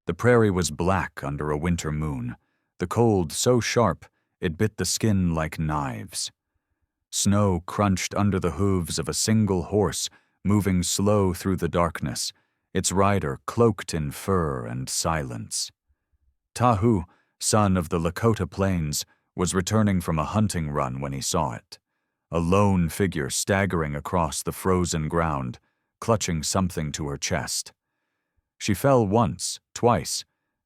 The prairie was black under a winter moon, the cold so sharp it bit the skin like knives. Snow crunched under the hooves of a single horse moving slow through the darkness, its rider cloaked in fur and silence. Tahu, son of the Lakota Plains, was returning from a hunting run when he saw it, a lone figure staggering across the frozen ground, clutching something to her chest. She fell once, twice,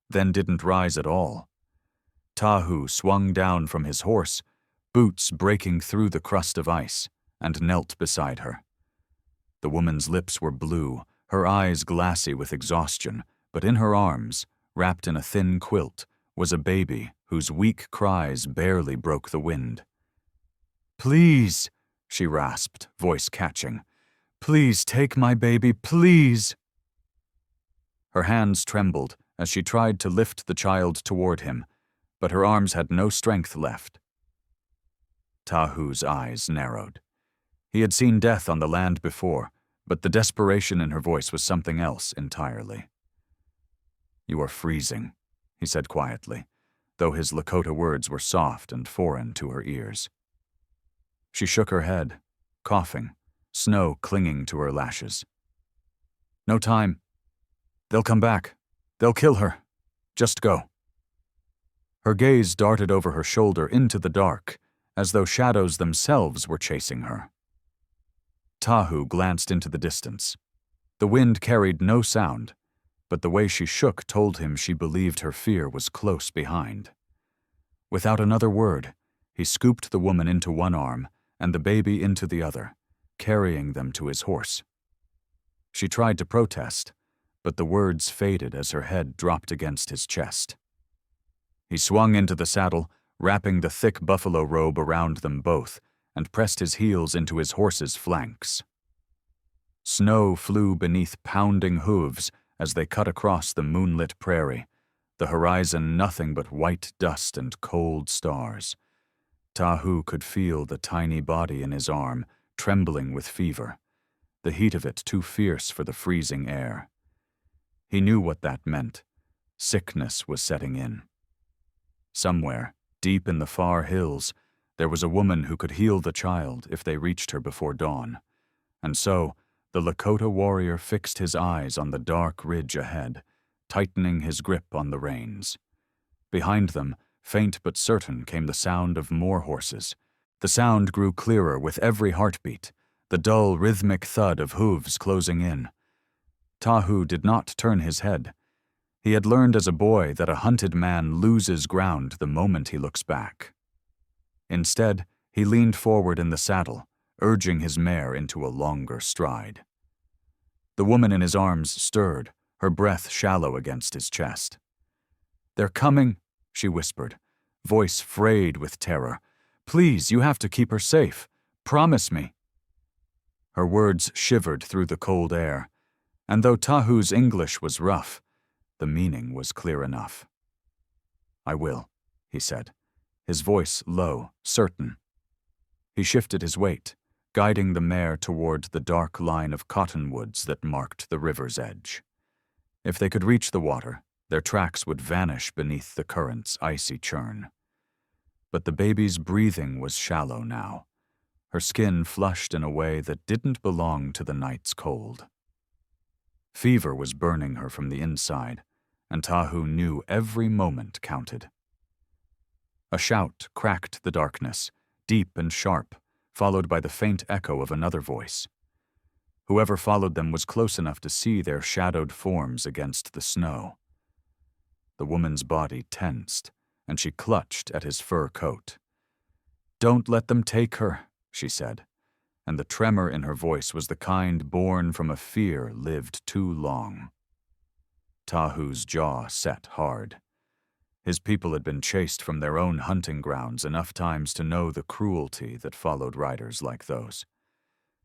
then didn't rise at all. Tahu swung down from his horse, boots breaking through the crust of ice, and knelt beside her. The woman's lips were blue, her eyes glassy with exhaustion, but in her arms, wrapped in a thin quilt, was a baby whose weak cries barely broke the wind. "Please," she rasped, voice catching. "Please take my baby, please." Her hands trembled as she tried to lift the child toward him, but her arms had no strength left. Tahu's eyes narrowed. He had seen death on the land before, but the desperation in her voice was something else entirely. "You are freezing," he said quietly, though his Lakota words were soft and foreign to her ears. She shook her head, coughing, snow clinging to her lashes. "No time. They'll come back. They'll kill her. Just go." Her gaze darted over her shoulder into the dark, as though shadows themselves were chasing her. Tahu glanced into the distance. The wind carried no sound, but the way she shook told him she believed her fear was close behind. Without another word, he scooped the woman into one arm and the baby into the other, carrying them to his horse. She tried to protest, but the words faded as her head dropped against his chest. He swung into the saddle, wrapping the thick buffalo robe around them both, and pressed his heels into his horse's flanks. Snow flew beneath pounding hooves as they cut across the moonlit prairie, the horizon nothing but white dust and cold stars. Tahu could feel the tiny body in his arm, trembling with fever, the heat of it too fierce for the freezing air. He knew what that meant. Sickness was setting in. Somewhere, deep in the far hills, there was a woman who could heal the child if they reached her before dawn, and so the Lakota warrior fixed his eyes on the dark ridge ahead, tightening his grip on the reins. Behind them, faint but certain, came the sound of more horses. The sound grew clearer with every heartbeat, the dull, rhythmic thud of hooves closing in. Tahu did not turn his head. He had learned as a boy that a hunted man loses ground the moment he looks back. Instead, he leaned forward in the saddle, urging his mare into a longer stride. The woman in his arms stirred, her breath shallow against his chest. "They're coming," she whispered, voice frayed with terror. "Please, you have to keep her safe. Promise me." Her words shivered through the cold air, and though Tahu's English was rough, the meaning was clear enough. "I will," he said, his voice low, certain. He shifted his weight, guiding the mare toward the dark line of cottonwoods that marked the river's edge. If they could reach the water, their tracks would vanish beneath the current's icy churn. But the baby's breathing was shallow now, her skin flushed in a way that didn't belong to the night's cold. Fever was burning her from the inside, and Tahu knew every moment counted. A shout cracked the darkness, deep and sharp, followed by the faint echo of another voice. Whoever followed them was close enough to see their shadowed forms against the snow. The woman's body tensed, and she clutched at his fur coat. "Don't let them take her," she said, and the tremor in her voice was the kind born from a fear lived too long. Tahu's jaw set hard. His people had been chased from their own hunting grounds enough times to know the cruelty that followed riders like those.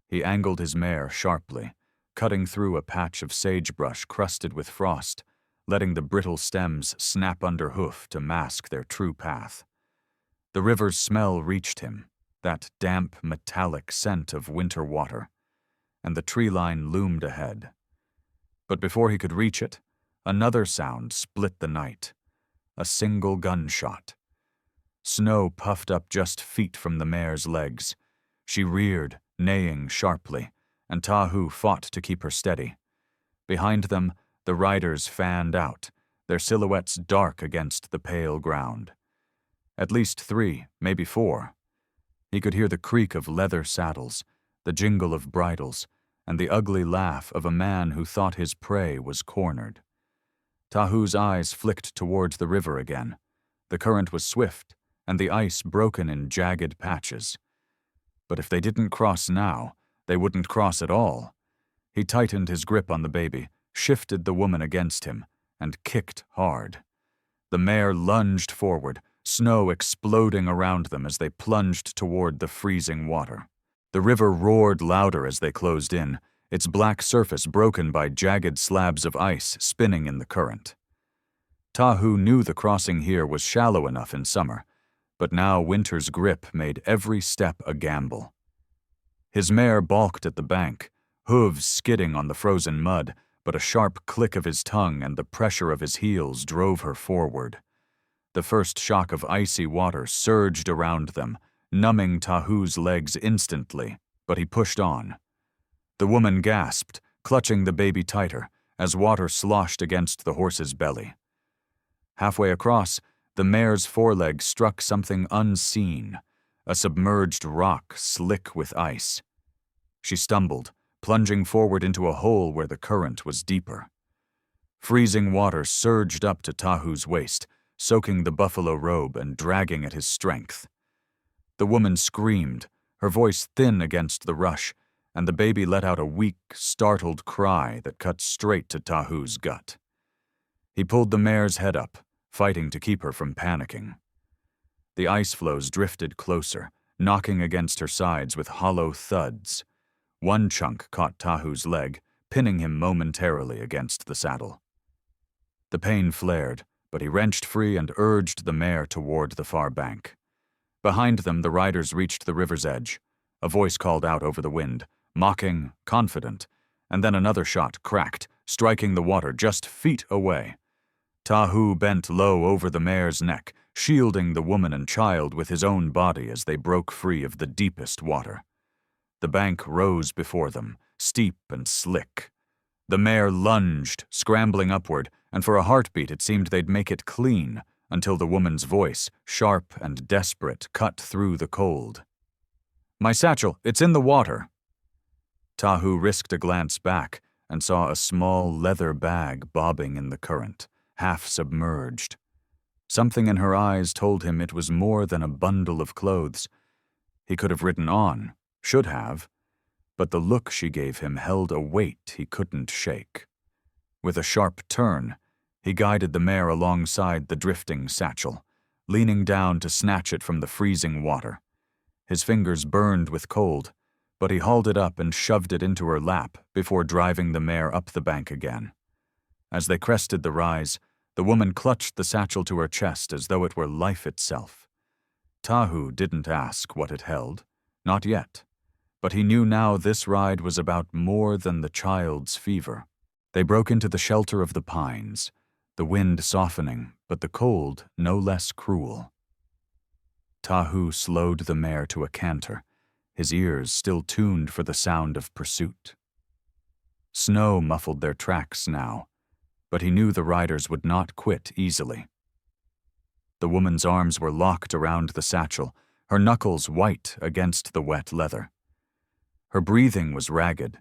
He angled his mare sharply, cutting through a patch of sagebrush crusted with frost, letting the brittle stems snap under hoof to mask their true path. The river's smell reached him, that damp, metallic scent of winter water, and the tree line loomed ahead. But before he could reach it, another sound split the night. A single gunshot. Snow puffed up just feet from the mare's legs. She reared, neighing sharply, and Tahu fought to keep her steady. Behind them, the riders fanned out, their silhouettes dark against the pale ground. At least 3, maybe 4. He could hear the creak of leather saddles, the jingle of bridles, and the ugly laugh of a man who thought his prey was cornered. Tahu's eyes flicked towards the river again. The current was swift, and the ice broken in jagged patches. But if they didn't cross now, they wouldn't cross at all. He tightened his grip on the baby, shifted the woman against him, and kicked hard. The mare lunged forward, snow exploding around them as they plunged toward the freezing water. The river roared louder as they closed in, its black surface broken by jagged slabs of ice spinning in the current. Tahu knew the crossing here was shallow enough in summer, but now winter's grip made every step a gamble. His mare balked at the bank, hooves skidding on the frozen mud, but a sharp click of his tongue and the pressure of his heels drove her forward. The first shock of icy water surged around them, numbing Tahu's legs instantly, but he pushed on. The woman gasped, clutching the baby tighter, as water sloshed against the horse's belly. Halfway across, the mare's foreleg struck something unseen, a submerged rock slick with ice. She stumbled, plunging forward into a hole where the current was deeper. Freezing water surged up to Tahu's waist, soaking the buffalo robe and dragging at his strength. The woman screamed, her voice thin against the rush, and the baby let out a weak, startled cry that cut straight to Tahu's gut. He pulled the mare's head up, fighting to keep her from panicking. The ice floes drifted closer, knocking against her sides with hollow thuds. One chunk caught Tahu's leg, pinning him momentarily against the saddle. The pain flared, but he wrenched free and urged the mare toward the far bank. Behind them, the riders reached the river's edge. A voice called out over the wind, mocking, confident, and then another shot cracked, striking the water just feet away. Tahu bent low over the mare's neck, shielding the woman and child with his own body as they broke free of the deepest water. The bank rose before them, steep and slick. The mare lunged, scrambling upward, and for a heartbeat it seemed they'd make it clean, until the woman's voice, sharp and desperate, cut through the cold. "My satchel, it's in the water." Tahu risked a glance back and saw a small leather bag bobbing in the current, half submerged. Something in her eyes told him it was more than a bundle of clothes. He could have ridden on, should have, but the look she gave him held a weight he couldn't shake. With a sharp turn, he guided the mare alongside the drifting satchel, leaning down to snatch it from the freezing water. His fingers burned with cold, but he hauled it up and shoved it into her lap before driving the mare up the bank again. As they crested the rise, the woman clutched the satchel to her chest as though it were life itself. Tahu didn't ask what it held, not yet, but he knew now this ride was about more than the child's fever. They broke into the shelter of the pines, the wind softening, but the cold no less cruel. Tahu slowed the mare to a canter, his ears still tuned for the sound of pursuit. Snow muffled their tracks now, but he knew the riders would not quit easily. The woman's arms were locked around the satchel, her knuckles white against the wet leather. Her breathing was ragged,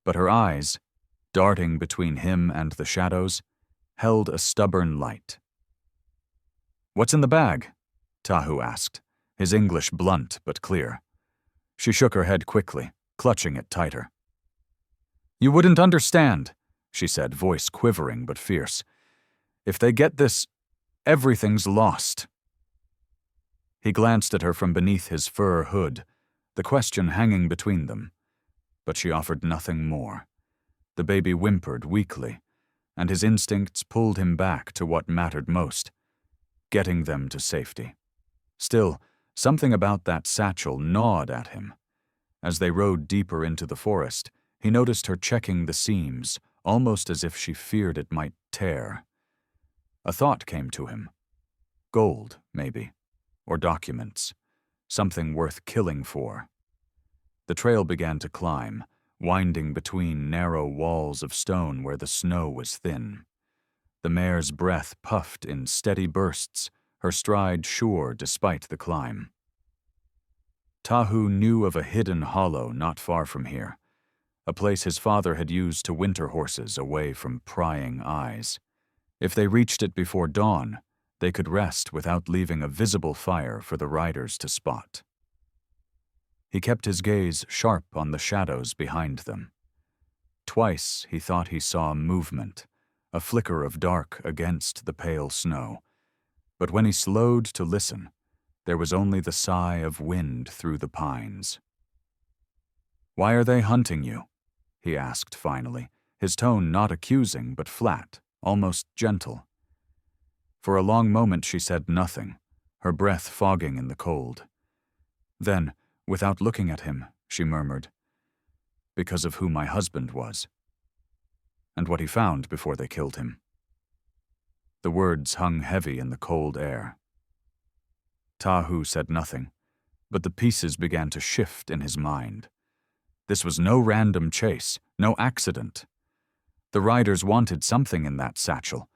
but her eyes, darting between him and the shadows, held a stubborn light. "What's in the bag?" Tahu asked, his English blunt but clear. She shook her head quickly, clutching it tighter. "You wouldn't understand," she said, voice quivering but fierce. "If they get this, everything's lost." He glanced at her from beneath his fur hood, the question hanging between them, but she offered nothing more. The baby whimpered weakly, and his instincts pulled him back to what mattered most, getting them to safety. Still, something about that satchel gnawed at him. As they rode deeper into the forest, he noticed her checking the seams, almost as if she feared it might tear. A thought came to him. Gold, maybe, or documents, something worth killing for. The trail began to climb, winding between narrow walls of stone where the snow was thin. The mare's breath puffed in steady bursts, her stride sure despite the climb. Tahu knew of a hidden hollow not far from here, a place his father had used to winter horses away from prying eyes. If they reached it before dawn, they could rest without leaving a visible fire for the riders to spot. He kept his gaze sharp on the shadows behind them. Twice he thought he saw movement, a flicker of dark against the pale snow. But when he slowed to listen, there was only the sigh of wind through the pines. "Why are they hunting you?" he asked finally, his tone not accusing but flat, almost gentle. For a long moment she said nothing, her breath fogging in the cold. Then, without looking at him, she murmured, "Because of who my husband was, and what he found before they killed him." The words hung heavy in the cold air. Tahu said nothing, but the pieces began to shift in his mind. This was no random chase, no accident. The riders wanted something in that satchel,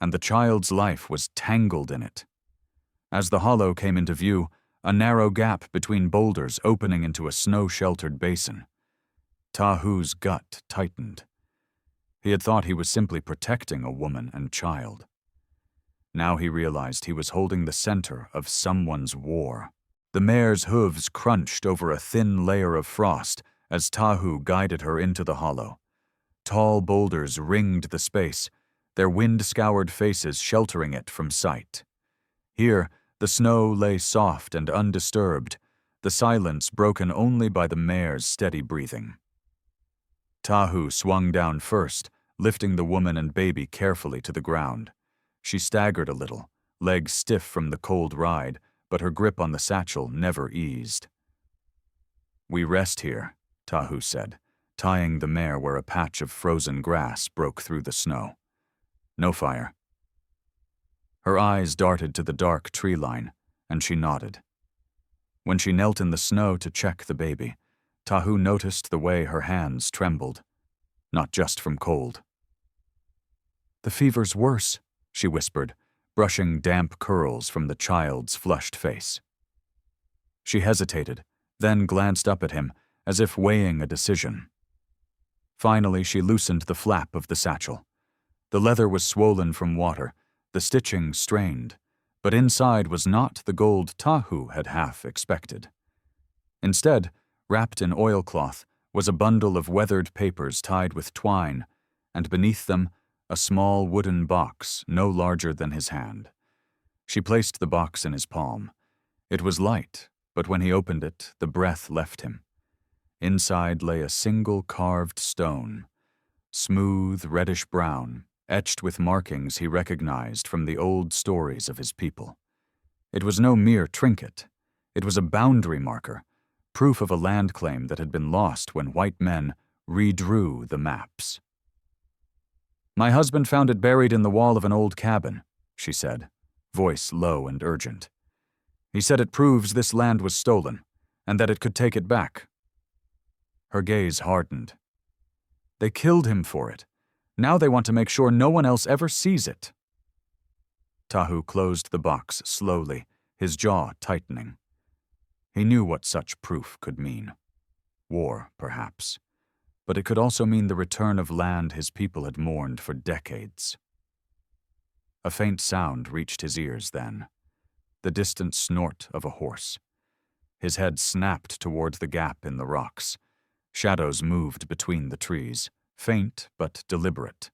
and the child's life was tangled in it. As the hollow came into view, a narrow gap between boulders opening into a snow-sheltered basin. Tahu's gut tightened. He had thought he was simply protecting a woman and child. Now he realized he was holding the center of someone's war. The mare's hooves crunched over a thin layer of frost as Tahu guided her into the hollow. Tall boulders ringed the space, their wind-scoured faces sheltering it from sight. Here, the snow lay soft and undisturbed, the silence broken only by the mare's steady breathing. Tahu swung down first, lifting the woman and baby carefully to the ground. She staggered a little, legs stiff from the cold ride, but her grip on the satchel never eased. "We rest here," Tahu said, tying the mare where a patch of frozen grass broke through the snow. "No fire." Her eyes darted to the dark tree line, and she nodded. When she knelt in the snow to check the baby, Tahu noticed the way her hands trembled, not just from cold. "The fever's worse," she whispered, brushing damp curls from the child's flushed face. She hesitated, then glanced up at him, as if weighing a decision. Finally, she loosened the flap of the satchel. The leather was swollen from water, the stitching strained, but inside was not the gold Tahu had half expected. Instead, wrapped in oilcloth, was a bundle of weathered papers tied with twine, and beneath them, a small wooden box no larger than his hand. She placed the box in his palm. It was light, but when he opened it, the breath left him. Inside lay a single carved stone, smooth reddish-brown, etched with markings he recognized from the old stories of his people. It was no mere trinket. It was a boundary marker, proof of a land claim that had been lost when white men redrew the maps. "My husband found it buried in the wall of an old cabin," she said, voice low and urgent. "He said it proves this land was stolen, and that it could take it back." Her gaze hardened. "They killed him for it. Now they want to make sure no one else ever sees it." Tahu closed the box slowly, his jaw tightening. He knew what such proof could mean. War, perhaps. But it could also mean the return of land his people had mourned for decades. A faint sound reached his ears then, the distant snort of a horse. His head snapped toward the gap in the rocks. Shadows moved between the trees, faint but deliberate.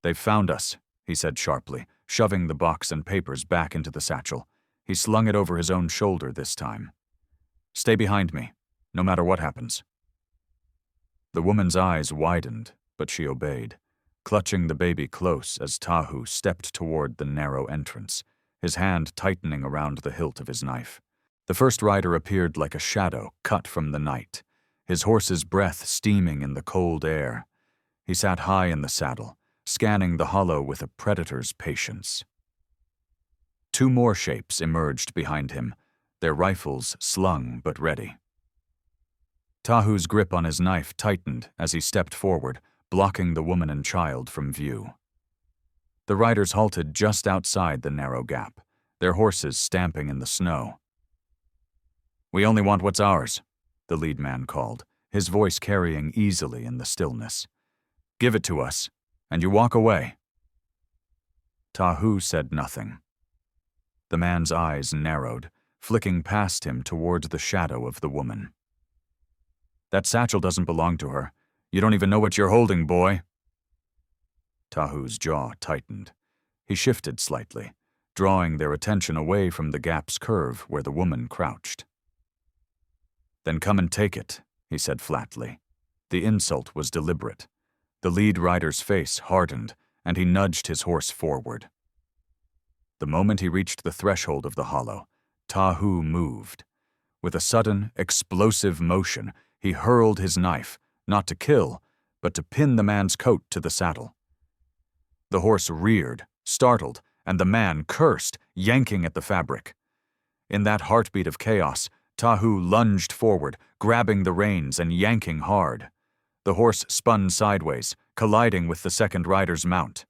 "They've found us," he said sharply, shoving the box and papers back into the satchel. He slung it over his own shoulder this time. "Stay behind me, no matter what happens." The woman's eyes widened, but she obeyed, clutching the baby close as Tahu stepped toward the narrow entrance, his hand tightening around the hilt of his knife. The first rider appeared like a shadow cut from the night, his horse's breath steaming in the cold air. He sat high in the saddle, scanning the hollow with a predator's patience. Two more shapes emerged behind him, their rifles slung but ready. Tahu's grip on his knife tightened as he stepped forward, blocking the woman and child from view. The riders halted just outside the narrow gap, their horses stamping in the snow. "We only want what's ours," the lead man called, his voice carrying easily in the stillness. "Give it to us, and you walk away." Tahu said nothing. The man's eyes narrowed, flicking past him towards the shadow of the woman. "That satchel doesn't belong to her. You don't even know what you're holding, boy." Tahu's jaw tightened. He shifted slightly, drawing their attention away from the gap's curve where the woman crouched. "Then come and take it," he said flatly. The insult was deliberate. The lead rider's face hardened, and he nudged his horse forward. The moment he reached the threshold of the hollow, Tahu moved. With a sudden, explosive motion, he hurled his knife, not to kill, but to pin the man's coat to the saddle. The horse reared, startled, and the man cursed, yanking at the fabric. In that heartbeat of chaos, Tahu lunged forward, grabbing the reins and yanking hard. The horse spun sideways, colliding with the second rider's mount.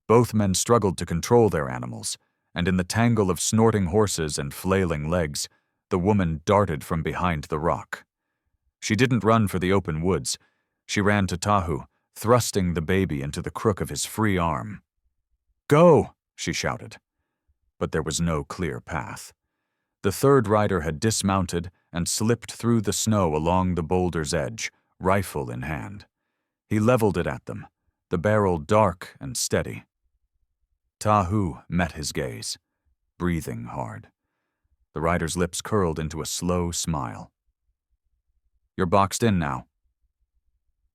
Both men struggled to control their animals, and in the tangle of snorting horses and flailing legs, the woman darted from behind the rock. She didn't run for the open woods. She ran to Tahu, thrusting the baby into the crook of his free arm. "Go!" she shouted. But there was no clear path. The third rider had dismounted and slipped through the snow along the boulder's edge, rifle in hand. He leveled it at them, the barrel dark and steady. Tahu met his gaze, breathing hard. The rider's lips curled into a slow smile. "You're boxed in now."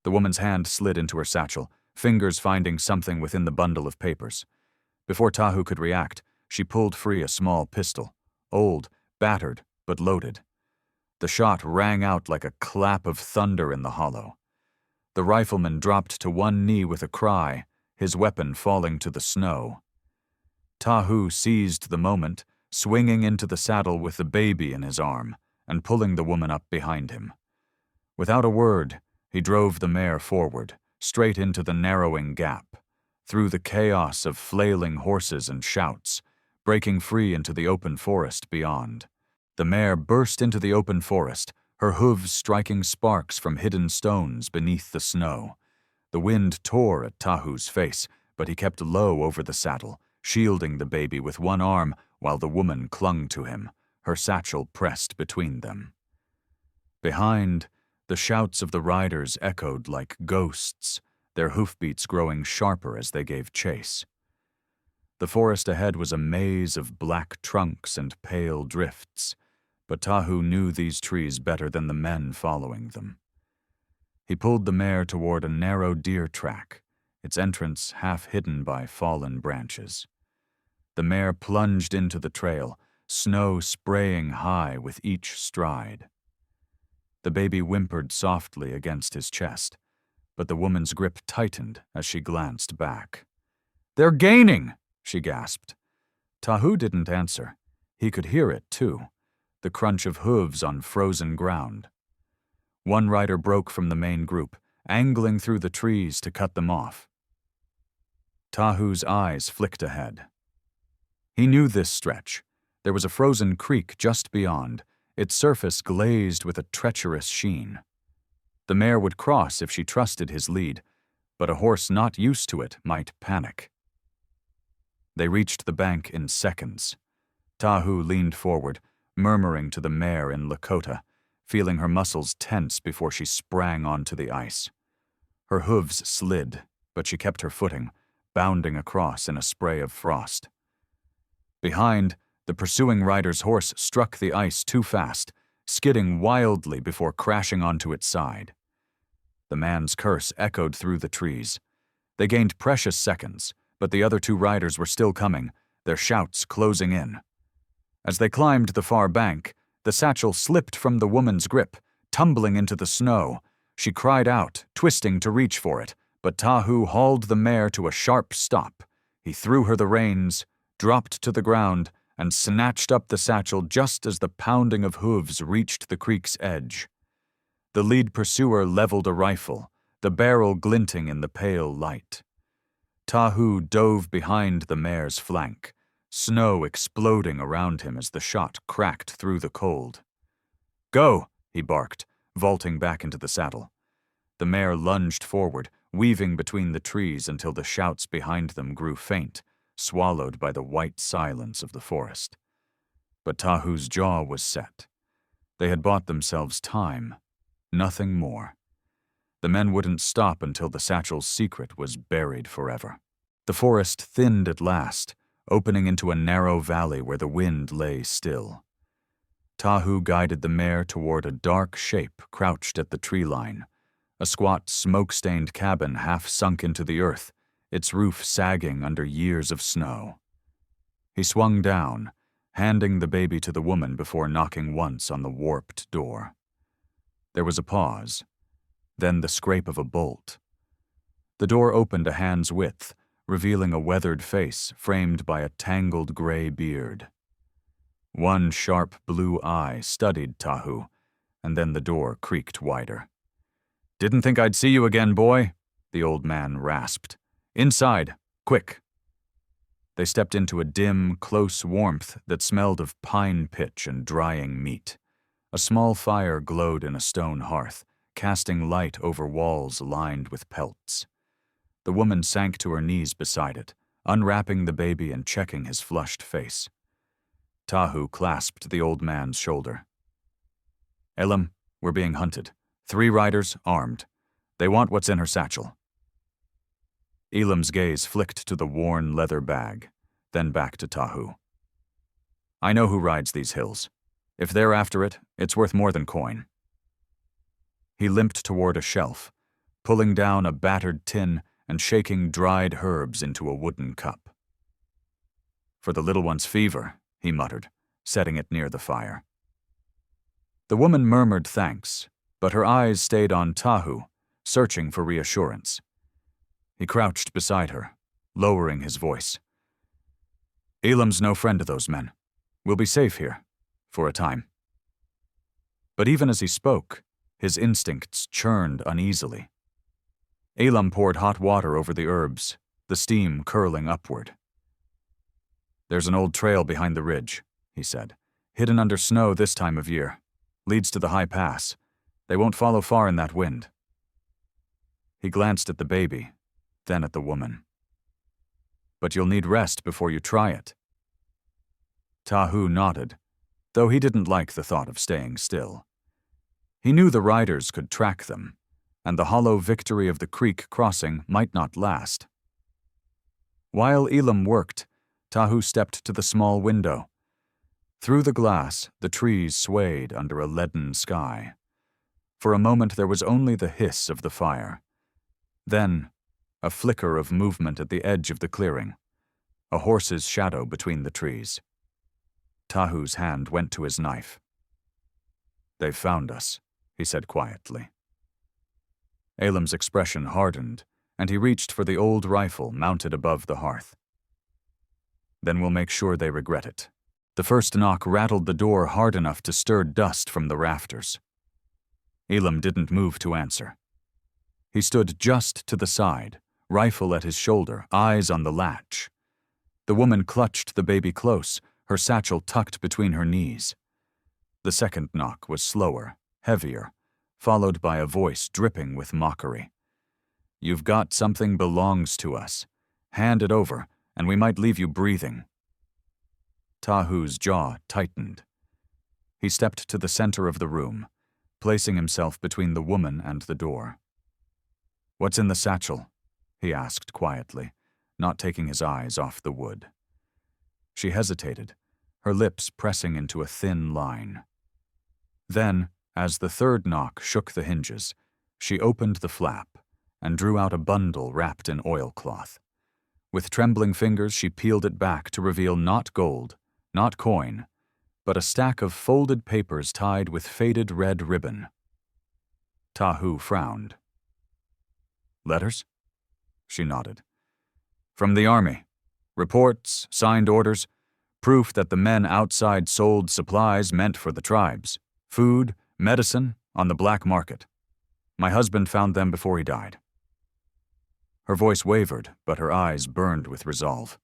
The woman's hand slid into her satchel, fingers finding something within the bundle of papers. Before Tahu could react, she pulled free a small pistol, old, battered, but loaded. The shot rang out like a clap of thunder in the hollow. The rifleman dropped to one knee with a cry, his weapon falling to the snow. Tahu seized the moment, swinging into the saddle with the baby in his arm and pulling the woman up behind him. Without a word, he drove the mare forward, straight into the narrowing gap, through the chaos of flailing horses and shouts, breaking free into the open forest beyond. The mare burst into the open forest, her hooves striking sparks from hidden stones beneath the snow. The wind tore at Tahu's face, but he kept low over the saddle, shielding the baby with one arm while the woman clung to him, her satchel pressed between them. Behind, the shouts of the riders echoed like ghosts, their hoofbeats growing sharper as they gave chase. The forest ahead was a maze of black trunks and pale drifts, but Tahu knew these trees better than the men following them. He pulled the mare toward a narrow deer track, its entrance half hidden by fallen branches. The mare plunged into the trail, snow spraying high with each stride. The baby whimpered softly against his chest, but the woman's grip tightened as she glanced back. "They're gaining!" she gasped. Tahu didn't answer. He could hear it, too, the crunch of hooves on frozen ground. One rider broke from the main group, angling through the trees to cut them off. Tahu's eyes flicked ahead. He knew this stretch. There was a frozen creek just beyond, its surface glazed with a treacherous sheen. The mare would cross if she trusted his lead, but a horse not used to it might panic. They reached the bank in seconds. Tahu leaned forward, murmuring to the mare in Lakota, feeling her muscles tense before she sprang onto the ice. Her hooves slid, but she kept her footing, bounding across in a spray of frost. Behind, the pursuing rider's horse struck the ice too fast, skidding wildly before crashing onto its side. The man's curse echoed through the trees. They gained precious seconds, but the other two riders were still coming, their shouts closing in. As they climbed the far bank, the satchel slipped from the woman's grip, tumbling into the snow. She cried out, twisting to reach for it, but Tahu hauled the mare to a sharp stop. He threw her the reins, dropped to the ground, and snatched up the satchel just as the pounding of hooves reached the creek's edge. The lead pursuer leveled a rifle, the barrel glinting in the pale light. Tahu dove behind the mare's flank, snow exploding around him as the shot cracked through the cold. "Go!" he barked, vaulting back into the saddle. The mare lunged forward, weaving between the trees until the shouts behind them grew faint, swallowed by the white silence of the forest. But Tahu's jaw was set. They had bought themselves time, nothing more. The men wouldn't stop until the satchel's secret was buried forever. The forest thinned at last, opening into a narrow valley where the wind lay still. Tahu guided the mare toward a dark shape crouched at the tree line, a squat, smoke-stained cabin half sunk into the earth, its roof sagging under years of snow. He swung down, handing the baby to the woman before knocking once on the warped door. There was a pause, then the scrape of a bolt. The door opened a hand's width, revealing a weathered face framed by a tangled gray beard. One sharp blue eye studied Tahu, and then the door creaked wider. "Didn't think I'd see you again, boy," the old man rasped. "Inside, quick." They stepped into a dim, close warmth that smelled of pine pitch and drying meat. A small fire glowed in a stone hearth, casting light over walls lined with pelts. The woman sank to her knees beside it, unwrapping the baby and checking his flushed face. Tahu clasped the old man's shoulder. "Elam, we're being hunted. 3 riders, armed. They want what's in her satchel." Elam's gaze flicked to the worn leather bag, then back to Tahu. "I know who rides these hills. If they're after it, it's worth more than coin." He limped toward a shelf, pulling down a battered tin and shaking dried herbs into a wooden cup. "For the little one's fever," he muttered, setting it near the fire. The woman murmured thanks, but her eyes stayed on Tahu, searching for reassurance. He crouched beside her, lowering his voice. "Elam's no friend to those men. We'll be safe here, for a time." But even as he spoke, his instincts churned uneasily. Elam poured hot water over the herbs, the steam curling upward. "There's an old trail behind the ridge," he said, "hidden under snow this time of year. Leads to the high pass. They won't follow far in that wind." He glanced at the baby, then at the woman. "But you'll need rest before you try it." Tahu nodded, though he didn't like the thought of staying still. He knew the riders could track them, and the hollow victory of the creek crossing might not last. While Elam worked, Tahu stepped to the small window. Through the glass, the trees swayed under a leaden sky. For a moment there was only the hiss of the fire. Then, a flicker of movement at the edge of the clearing, a horse's shadow between the trees. Tahu's hand went to his knife. "They've found us," he said quietly. Elam's expression hardened, and he reached for the old rifle mounted above the hearth. "Then we'll make sure they regret it." The first knock rattled the door hard enough to stir dust from the rafters. Elam didn't move to answer. He stood just to the side, rifle at his shoulder, eyes on the latch. The woman clutched the baby close, her satchel tucked between her knees. The second knock was slower, heavier, followed by a voice dripping with mockery. "You've got something belongs to us. Hand it over, and we might leave you breathing." Tahu's jaw tightened. He stepped to the center of the room, placing himself between the woman and the door. "What's in the satchel?" he asked quietly, not taking his eyes off the wood. She hesitated, her lips pressing into a thin line. Then, as the third knock shook the hinges, she opened the flap and drew out a bundle wrapped in oilcloth. With trembling fingers, she peeled it back to reveal not gold, not coin, but a stack of folded papers tied with faded red ribbon. Tahu frowned. "Letters?" she nodded. From the army. Reports, signed orders, proof that the men outside sold supplies meant for the tribes. Food, medicine, on the black market. My husband found them before he died. Her voice wavered, but her eyes burned with resolve.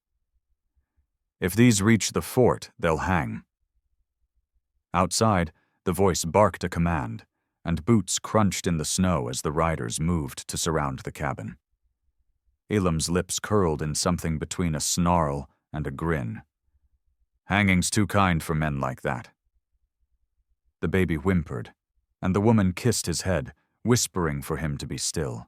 If these reach the fort, they'll hang. Outside, the voice barked a command, and boots crunched in the snow as the riders moved to surround the cabin. Elam's lips curled in something between a snarl and a grin. Hanging's too kind for men like that. The baby whimpered, and the woman kissed his head, whispering for him to be still.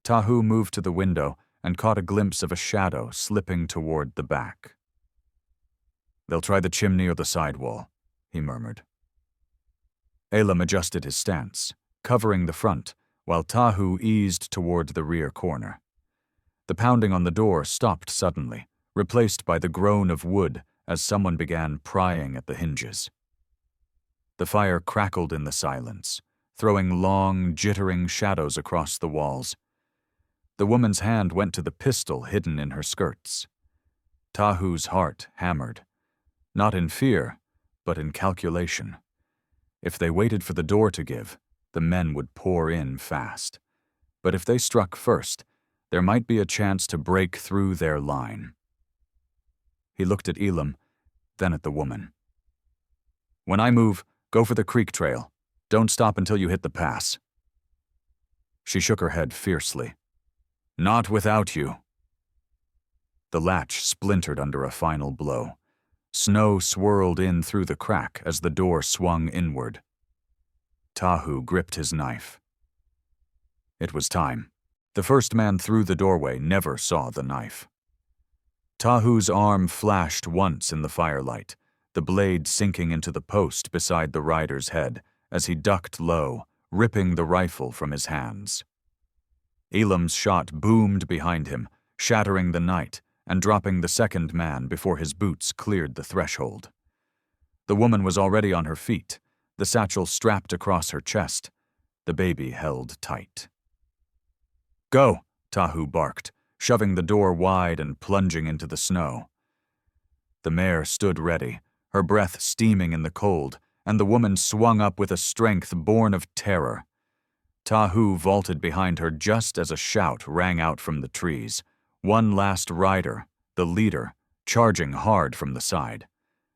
Tahu moved to the window and caught a glimpse of a shadow slipping toward the back. They'll try the chimney or the side wall, he murmured. Elam adjusted his stance, covering the front, while Tahu eased toward the rear corner. The pounding on the door stopped suddenly, replaced by the groan of wood as someone began prying at the hinges. The fire crackled in the silence, throwing long, jittering shadows across the walls. The woman's hand went to the pistol hidden in her skirts. Tahu's heart hammered, not in fear, but in calculation. If they waited for the door to give, the men would pour in fast. But if they struck first, there might be a chance to break through their line. He looked at Elam, then at the woman. When I move, go for the creek trail. Don't stop until you hit the pass. She shook her head fiercely. Not without you. The latch splintered under a final blow. Snow swirled in through the crack as the door swung inward. Tahu gripped his knife. It was time. The first man through the doorway never saw the knife. Tahu's arm flashed once in the firelight, the blade sinking into the post beside the rider's head as he ducked low, ripping the rifle from his hands. Elam's shot boomed behind him, shattering the night and dropping the second man before his boots cleared the threshold. The woman was already on her feet, the satchel strapped across her chest, the baby held tight. Go, Tahu barked, shoving the door wide and plunging into the snow. The mare stood ready, her breath steaming in the cold, and the woman swung up with a strength born of terror. Tahu vaulted behind her just as a shout rang out from the trees. One last rider, the leader, charging hard from the side.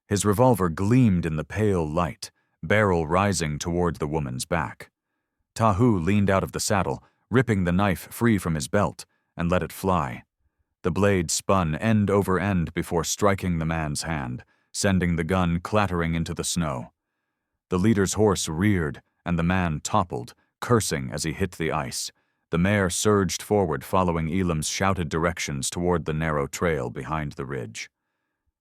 His revolver gleamed in the pale light, barrel rising toward the woman's back. Tahu leaned out of the saddle, ripping the knife free from his belt, and let it fly. The blade spun end over end before striking the man's hand, sending the gun clattering into the snow. The leader's horse reared, and the man toppled, cursing as he hit the ice. The mare surged forward following Elam's shouted directions toward the narrow trail behind the ridge.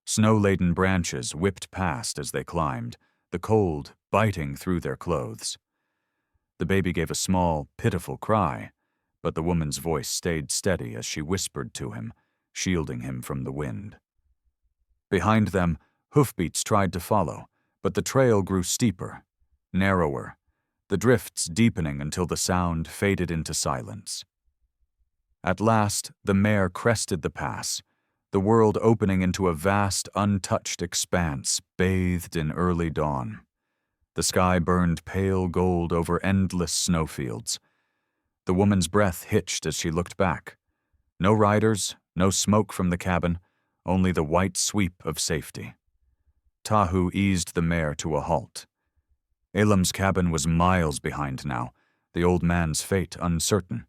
Snow-laden branches whipped past as they climbed, the cold biting through their clothes. The baby gave a small, pitiful cry, but the woman's voice stayed steady as she whispered to him, shielding him from the wind. Behind them, hoofbeats tried to follow, but the trail grew steeper, narrower, the drifts deepening until the sound faded into silence. At last, the mare crested the pass, the world opening into a vast, untouched expanse bathed in early dawn. The sky burned pale gold over endless snowfields. The woman's breath hitched as she looked back. No riders, no smoke from the cabin, only the white sweep of safety. Tahu eased the mare to a halt. Elam's cabin was miles behind now, the old man's fate uncertain.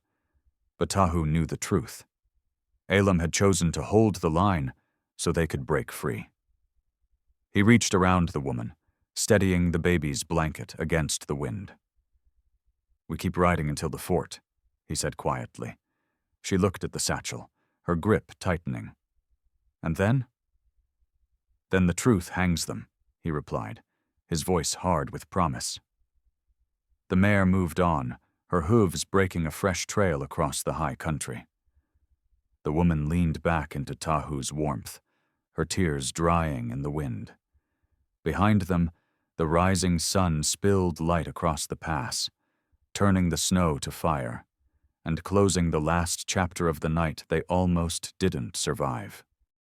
But Tahu knew the truth. Elam had chosen to hold the line so they could break free. He reached around the woman, steadying the baby's blanket against the wind. We keep riding until the fort, he said quietly. She looked at the satchel, her grip tightening. And then? Then the truth hangs them, he replied, his voice hard with promise. The mare moved on, her hooves breaking a fresh trail across the high country. The woman leaned back into Tahu's warmth, her tears drying in the wind. Behind them, the rising sun spilled light across the pass, turning the snow to fire, and closing the last chapter of the night they almost didn't survive.